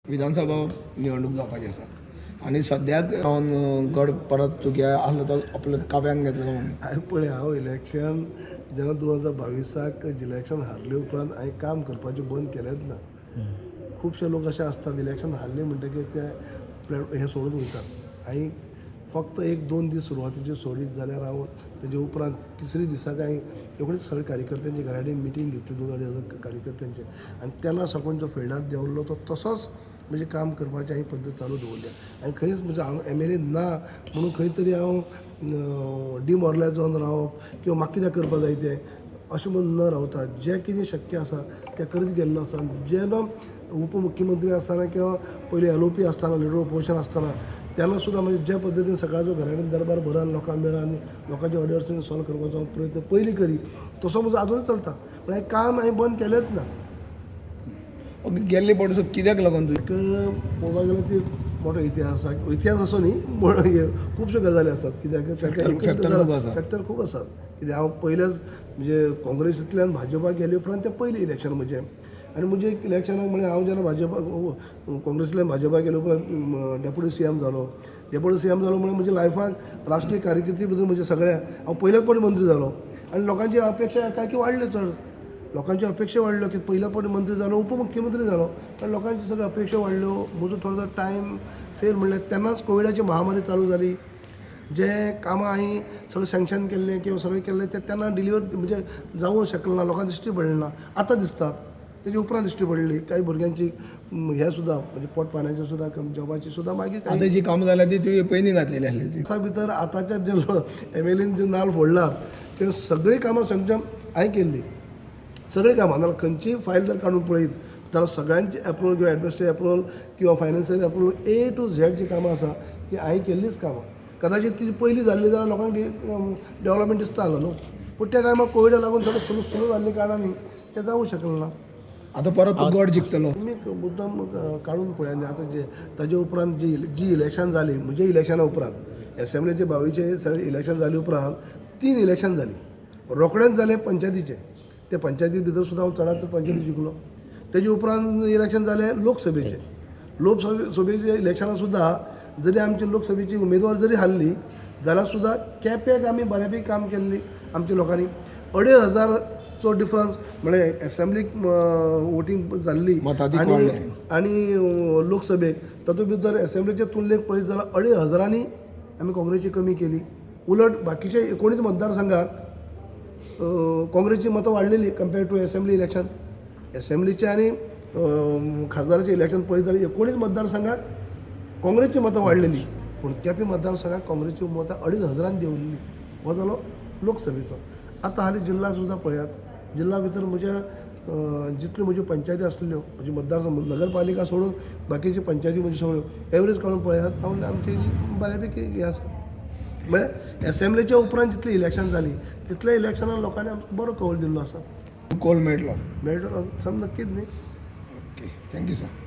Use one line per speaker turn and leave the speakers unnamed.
विधानसभा निवडणूक जावपाची आसा आनी सद्याक गड परत तुगे आसलो तो आपल्या काव्यांक घेतलो म्हणून
पळय हांव इलेक्शन जेन्ना 2022 इलेक्शन हारले उपरांत हांवें काम करपाचें बंद केलेंच ना. खुबशे लोक अशे आसतात इलेक्शन हारले म्हणटकीर ते हे सोडून वयतात. हांवें फक्त 1-2 दीस सुरवातीचे सोडीत जाल्यार हांव तेजे उपरांत तिसरे दिसाक हांवें रोखडीच सगळे कार्यकर्त्यांची घराडेन मिटींग घेतली 2-2 कार्यकर्त्यांचे आनी तेन्ना साकून जो फिल्डार देंवल्लो तो तसोच म्हणजे काम करपाची हांवें पद्दत चालू दवरल्या. आनी खंयच म्हणजे हांव MLA ना म्हणून खंय तरी हांव डिमोरलायज जावन रावप किंवा म्हाका कितें करपा जाय तें अशें म्हणून न रावता. जें कितें शक्य आसा तें करीत गेल्लो आसा. जेन्ना उपमुख्यमंत्री आसतना किंवा पयलीं LOP आसतना लिडर ऑपोजिशन आसतना तेन्ना सुद्दां म्हणजे ज्या पद्दतीन सकाळचो घराडेन दरबार भरान लोकांक मेळ्ळा आनी लोकांचे अडचणी सॉल्व करपाचो प्रयत्न पयलीं करी तसो म्हजो आजूनय चलता. पूण हें काम हांवें बंद केलेंच ना.
गेल्ले पडसो कित्याक लागून
एक पळोवपाक गेल्यार ती मोठो इतिहास असो न्ही खुबश्यो गजाली आसात. कित्याक फॅक्टर खूब आसात. कित्याक हांव पयलेच म्हणजे काँग्रेसींतल्यान भाजपाक गेले उपरांत तें पयलें इलेक्शन म्हजें आनी म्हजें इलेक्शनाक म्हळ्यार हांव जेन्ना काँग्रेसींतल्यान भाजपाक गेले उपरांत डेप्युटी CM जालो म्हळ्यार म्हज्या लायफाक राजकीय कारकिर्दी बद्दल म्हणजे सगळ्या हांव पयल्याच फावटी मंत्री जालो आनी लोकांची अपेक्षा काय की वाडल्यो चड. लोकांच्यो अपेक्षा वाडल्यो की पयल्या फावटी मंत्री जालो उपमुख्यमंत्री जालो पण लोकांची सगळ्यो अपेक्षा वाडल्यो. म्हजो थोडो टायम फेल म्हणल्यार तेन्नाच कोविडाची महामारी चालू जाली. जे कामां हांवें सगळें सँक्शन केल्लें किंवा सगळें केल्लें तें तेन्ना डिलिव्हर म्हणजे जावंक शकलें ना. लोकांक दिश्टी पडलें ना. आतां दिसता तेजे उपरांत दिश्टी पडली. काही भुरग्यांची हें सुद्दां म्हणजे पोट पाण्याचें सुद्दां जॉबाची सुद्दां मागीर
आतां जी कामां जाल्यां ती तुवें पयलीं घातलेली आसली.
दिसा भितर आतांच्या जे MLAन जे नाल्ल फोडलात ते सगळीं कामां सँक्शन हांवें केल्लीं. सगळीं कामां नाल्यार खंयचीय फायल जर काडून पळयत जाल्यार सगळ्यांची एप्रूवल किंवा एडमिनिस्ट्रेटिव्ह एप्रूवल किंवा financial approval A to Z जी कामां आसा ती हांवें केल्लींच कामां. कदाचीत ती पयलीं जाल्ली जाल्यार लोकांक डेव्हलपमेंट दिसता आसलो न्हू. पूण त्या टायमार कोविडा लागून सगळें सुरू जाल्ले कारणांनी तें जावंक शकलें ना.
आतां परत तो गड जिखतलो.
तुमी मुद्दम काडून पळयात आतां जे ताजे उपरांत जी इलेक्शन जाली म्हणजे इलेक्शना उपरांत एसेंब्लीचे 22 इलेक्शन जाले उपरांत 3 इलेक्शन जालीं. रोखडेंच जालें पंचायतीचें. ते पंचायती भितर सुद्दां हांव चडांत चड पंचायती जिखलो. तेजे उपरांत इलेक्शन जालें लोकसभेचें. लोकसभेच्या इलेक्शनाक सुद्दां जरी आमची लोकसभेची उमेदवार जरी हारली जाल्यार सुद्दां केप्याक आमी बऱ्यापैकी काम केल्ली आमच्या लोकांनी. 2,500चो डिफरन्स म्हळ्यार एसेंब्लीक वोटींग जाल्ली आनी लोकसभेक तातूंत भितर एसेंब्लीच्या तुलनेक पळयत जाल्यार 2,500 आमी काँग्रेसची कमी केली. उलट बाकीचे 19 मतदारसंघात काँग्रेसची मतां वाडलेली कंपेर टू एसेंब्ली इलेक्शन. एसेंब्लीचे आनी खासदाराचें इलेक्शन पळयत जाल्यार 19 मतदारसंघात काँग्रेसची मतां वाडलेली पूण केपी मतदारसंघात काँग्रेसची मतां 2,500 देंवल्ली. हो जालो लोकसभेचो. आतां हालीं जिल्ला सुद्दां पळयात. जिल्ला भितर म्हज्या जितल्यो म्हज्यो पंचायती आसलेल्यो म्हणजे मतदारसंघ नगरपालिका सोडून बाकीच्यो पंचायती म्हज्यो सगळ्यो एवरेज काडून पळयात हांव आमची बऱ्यापैकी हें आसा. म्हळ्यार एसेंब्लीच्या उपरांत जितली इलेक्शन जाली तितल्या इलेक्शनाक लोकांनी आमकां बरो कौल दिल्लो आसा.
कौल मेळटलो
सम नक्कीच न्ही.
Okay thank you sir.